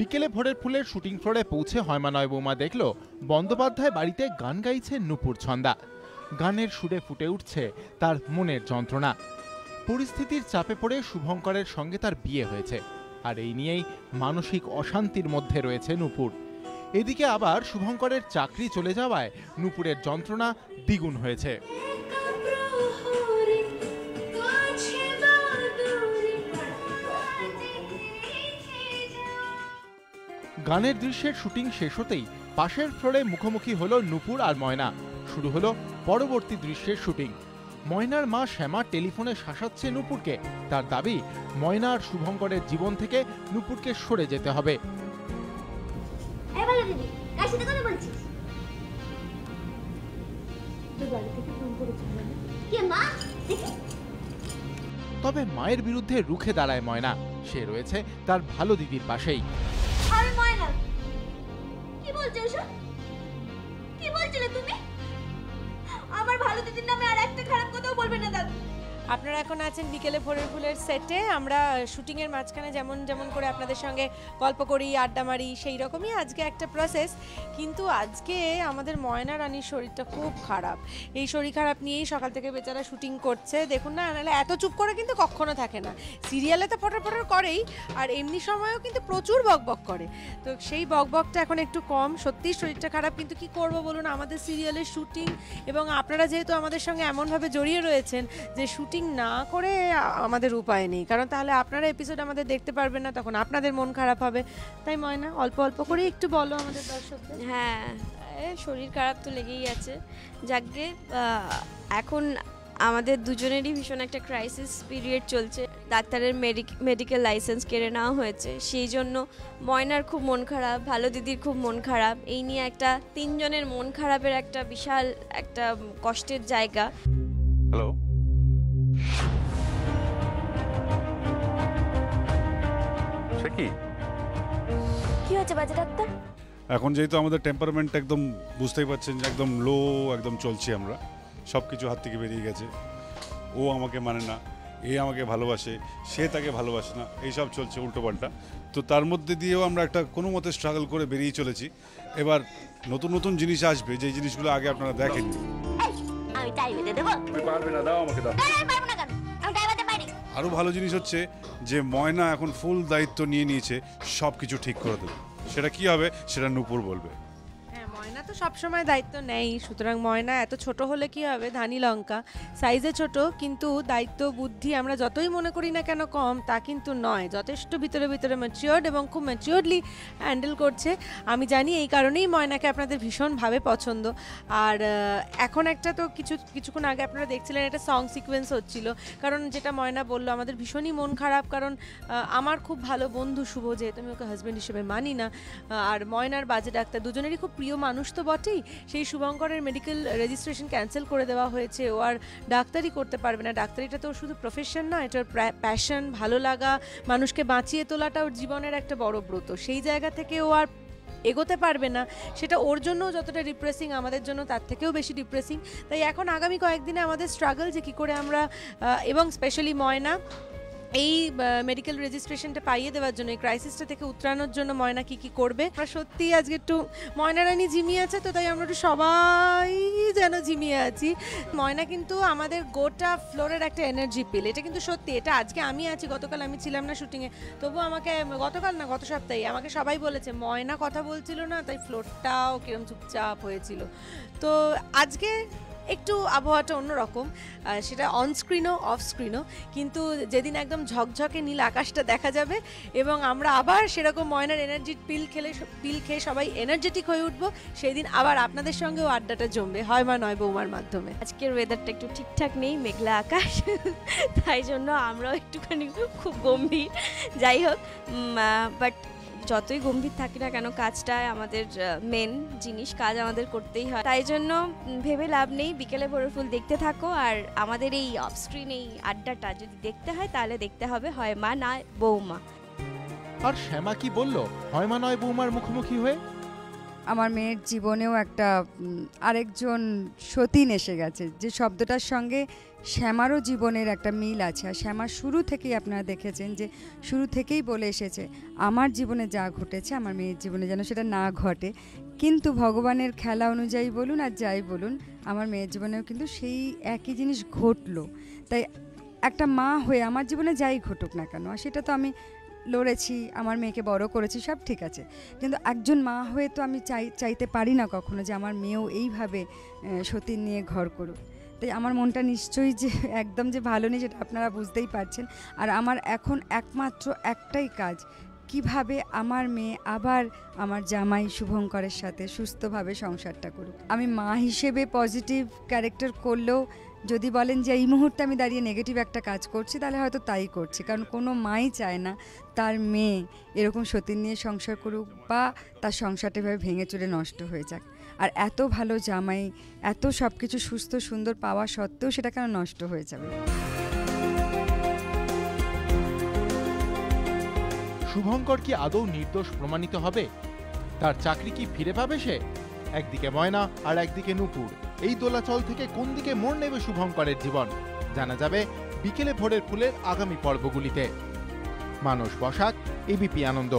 বিকেলে ভোরের ফুলের শুটিং ফ্লোরে পৌঁছে হয়মা নয় বৌমা দেখল বন্দ্যোপাধ্যায় বাড়িতে গান গাইছে নূপুর ছন্দা। গানের সুরে ফুটে উঠছে তার মনের যন্ত্রণা। পরিস্থিতির চাপে পড়ে শুভঙ্করের সঙ্গে তার বিয়ে হয়েছে, আর এই নিয়েই মানসিক অশান্তির মধ্যে রয়েছে নূপুর। এদিকে আবার শুভঙ্করের চাকরি চলে যাওয়ায় নূপুরের যন্ত্রণা দ্বিগুণ হয়েছে। গানের দৃশ্যের শুটিং শেষ হতেই পাশের ফ্লোরে মুখোমুখি হলো নূপুর আর ময়না। শুরু হলো পরবর্তী দৃশ্যের শুটিং। ময়নার মা শ্যামা টেলিফোনে শাসাচ্ছে নূপুরকে। তার দাবি, ময়না আর শুভঙ্করের জীবন থেকে নূপুরকে সরে যেতে হবে। তবে মায়ের বিরুদ্ধে রুখে দাঁড়ায় ময়না। সে রয়েছে তার ভালো দিদির পাশেই। কি বলছো এসব? কি বলছিলে তুমি? আমার ভালো দিদির নামে আর একটা খারাপ কথাও বলবে না দাদু। আপনারা এখন আছেন বিকেলে ভোরের ফুলের সেটে। আমরা শুটিংয়ের মাঝখানে যেমন যেমন করে আপনাদের সঙ্গে গল্প করি, আড্ডা মারি, সেই রকমই আজকে একটা প্রসেস। কিন্তু আজকে আমাদের ময়না রানীর শরীরটা খুব খারাপ। এই শরীর খারাপ নিয়েই সকাল থেকে বেচারা শুটিং করছে। দেখুন না, নাহলে এত চুপ করে কিন্তু কখনো থাকে না। সিরিয়ালে তো ফটর ফটর করেই, আর এমনি সময়েও কিন্তু প্রচুর বকবক করে। তো সেই বকবকটা এখন একটু কম। সত্যিই শরীরটা খারাপ, কিন্তু কি করব বলুন, আমাদের সিরিয়ালের শুটিং, এবং আপনারা যেহেতু আমাদের সঙ্গে এমনভাবে জড়িয়ে রয়েছেন যে শুটিং না করে আমাদের উপায় নেই, কারণ তাহলে আপনারা এপিসোড আমাদের দেখতে পারবেন না, তখন আপনাদের মন খারাপ হবে। তাই ময়না, অল্প অল্প করে একটু বলো আমাদের দর্শকদের। হ্যাঁ, শরীর খারাপ তো লেগেই আছে। যাকে এখন আমাদের দুজনেরই ভীষণ একটা ক্রাইসিস পিরিয়ড চলছে। ডাক্তারের মেডিকেল লাইসেন্স কেড়ে নেওয়া হয়েছে, সেই জন্য ময়নার খুব মন খারাপ, ভালো দিদির খুব মন খারাপ। এই নিয়ে একটা তিনজনের মন খারাপের একটা বিশাল একটা কষ্টের জায়গা। হ্যালো, সে কি হয়েছে বাজে ডাক্তার? এখন যেহেতু আমাদের টেম্পারমেন্ট একদম বুঝতেই পারছেন যে একদম লো, একদম চলছি আমরা, সব কিছু হাত থেকে বেরিয়ে গেছে। ও আমাকে মানে না, এ আমাকে ভালোবাসে, সে তাকে ভালোবাসে না, এইসব চলছে উল্টোপাল্টা। তো তার মধ্যে দিয়েও আমরা একটা কোনো মতে স্ট্রাগল করে বেরিয়ে চলেছি। এবার নতুন নতুন জিনিস আসবে, যে জিনিসগুলো আগে আপনারা দেখেননি। আরও ভালো জিনিস হচ্ছে যে ময়না এখন ফুল দায়িত্ব নিয়ে নিয়েছে সব কিছু ঠিক করে দেবে। সেটা কি হবে সেটা নূপুর বলবে। ময়না তো সবসময় দায়িত্ব নেই, সুতরাং ময়না এত ছোট হলে কি হবে, ধানি লঙ্কা সাইজে ছোট, কিন্তু দায়িত্ব বুদ্ধি আমরা যতই মনে করি না কেন কম, তা কিন্তু নয়। যথেষ্ট ভিতরে ভিতরে ম্যাচিওর্ড এবং খুব ম্যাচিওর্ডলি হ্যান্ডেল করছে। আমি জানি এই কারণেই ময়নাকে আপনাদের ভীষণভাবে পছন্দ। আর এখন একটা তো কিছুক্ষণ আগে আপনারা দেখছিলেন একটা সং সিকোয়েন্স হচ্ছিল, কারণ যেটা ময়না বললো, আমাদের ভীষণই মন খারাপ, কারণ আমার খুব ভালো বন্ধু শুভ, যেহেতু আমি ওকে হাজব্যান্ড হিসেবে মানি না, আর ময়নার বাজে ডাক্তার, দুজনেরই খুব প্রিয় মানুষ তো বটেই। সেই শুভঙ্করের মেডিকেল রেজিস্ট্রেশন ক্যান্সেল করে দেওয়া হয়েছে। ও আর ডাক্তারি করতে পারবে না। ডাক্তারিটা তো শুধু প্রফেশন নয়, এটা ওর প্যাশন, ভালো লাগা, মানুষকে বাঁচিয়ে তোলাটা ওর জীবনের একটা বড় ব্রত। সেই জায়গা থেকে ও আর এগোতে পারবে না। সেটা ওর জন্য যতটা ডিপ্রেসিং, আমাদের জন্য তার থেকেও বেশি ডিপ্রেসিং। তাই এখন আগামী কয়েকদিনে আমাদের স্ট্রাগল যে কী করে আমরা, এবং স্পেশালি ময়না এই মেডিকেল রেজিস্ট্রেশনটা পাইয়ে দেওয়ার জন্য, এই ক্রাইসিসটা থেকে উতরানোর জন্য ময়না কি কি করবে। আমরা সত্যিই আজকে একটু, ময়না রানী ঝিমিয়ে আছে, তো তাই আমরা একটু সবাই যেন ঝিমিয়ে আছি। ময়না কিন্তু আমাদের গোটা ফ্লোরের একটা এনার্জি পিল, এটা কিন্তু সত্যি। এটা আজকে আমি আছি, গতকাল আমি ছিলাম না শুটিংয়ে, তবু আমাকে গতকাল না গত সপ্তাহে আমাকে সবাই বলেছে ময়না কথা বলছিল না, তাই ফ্লোরটাও কিরম চুপচাপ হয়েছিল। তো আজকে একটু আবহাওয়াটা অন্যরকম, সেটা অন স্ক্রিনও অফ স্ক্রিনও, কিন্তু যেদিন একদম ঝকঝকে নীল আকাশটা দেখা যাবে এবং আমরা আবার সেরকম ময়নার এনার্জির পিল খেয়ে সবাই এনার্জেটিক হয়ে উঠবো, সেই দিন আবার আপনাদের সঙ্গেও আড্ডাটা জমবে হয়মা নয় বৌমার মাধ্যমে। আজকের ওয়েদারটা একটু ঠিকঠাক নেই, মেঘলা আকাশ, তাই জন্য আমরাও একটুখানি খুব গম্ভীর। যাই হোক, বাট যতই গম্ভীর থাকি না কেন, কাজটা আমাদের মেন জিনিস, কাজ আমাদের করতেই হয়। তাই জন্য ভেবে লাভ নেই, বিকেলে ভোরের ফুল দেখতে থাকো। আর আমাদের এই অফ স্ক্রিন এই আড্ডাটা যদি দেখতে হয়, তাহলে দেখতে হবে হয় মা না বৌমা। আর শ্যামা কি বললো হয়মা নয় বৌমার মুখোমুখি হয়ে? আমার মেয়ের জীবনেও একটা আরেকজন সতীন এসে গেছে, যে শব্দটার সঙ্গে শ্যামারও জীবনের একটা মিল আছে। আর শ্যামা শুরু থেকেই আপনারা দেখেছেন যে শুরু থেকেই বলে এসেছে আমার জীবনে যা ঘটেছে আমার মেয়ের জীবনে যেন সেটা না ঘটে। কিন্তু ভগবানের খেলা অনুযায়ী বলুন আর যাই বলুন, আমার মেয়ের জীবনেও কিন্তু সেই একই জিনিস ঘটলো। তাই একটা মা হয়ে আমার জীবনে যাই ঘটুক না কেন, আর সেটা তো আমি লড়েছি, আমার মেয়েকে বড় করেছি, সব ঠিক আছে, কিন্তু একজন মা হয়ে তো আমি চাইতে পারি না কখনো যে আমার মেয়েও এইভাবে সতীন নিয়ে ঘর করুক। তাই আমার মনটা নিশ্চয়ই যে একদম যে ভালো নেই সেটা আপনারা বুঝতেই পারছেন। আর আমার এখন একমাত্র একটাই কাজ, কিভাবে আমার মেয়ে আবার আমার জামাই শুভঙ্করের সাথে সুস্থভাবে সংসারটা করুক। আমি মা হিসেবে পজিটিভ ক্যারেক্টার করলেও যদি বলেন যে এই মুহূর্তে আমি দাঁড়িয়ে নেগেটিভ একটা কাজ করছি, তাহলে হয়তো তাই করছি, কারণ কোনো মাই চায় না তার মেয়ে এরকম সতীন নিয়ে সংসার করুক বা তার সংসারটা এভাবে ভেঙে চুরে নষ্ট হয়ে যাক। আর এত ভালো জামাই, এত সব কিছু সুস্থ সুন্দর পাওয়া সত্ত্বেও সেটা কেন নষ্ট হয়ে যাবে? শুভঙ্কর কি আদৌ নির্দোষ প্রমাণিত হবে? তার চাকরি কি ফিরে পাবে সে? একদিকে ময়না আর একদিকে নূপুর, এই দোলাচল থেকে কোন দিকে মোড় নেবে শুভঙ্করের জীবন জানা যাবে বিকেলে ভোরের ফুলের আগামী পর্বগুলিতে। মানস বসাক, এবিপি আনন্দ।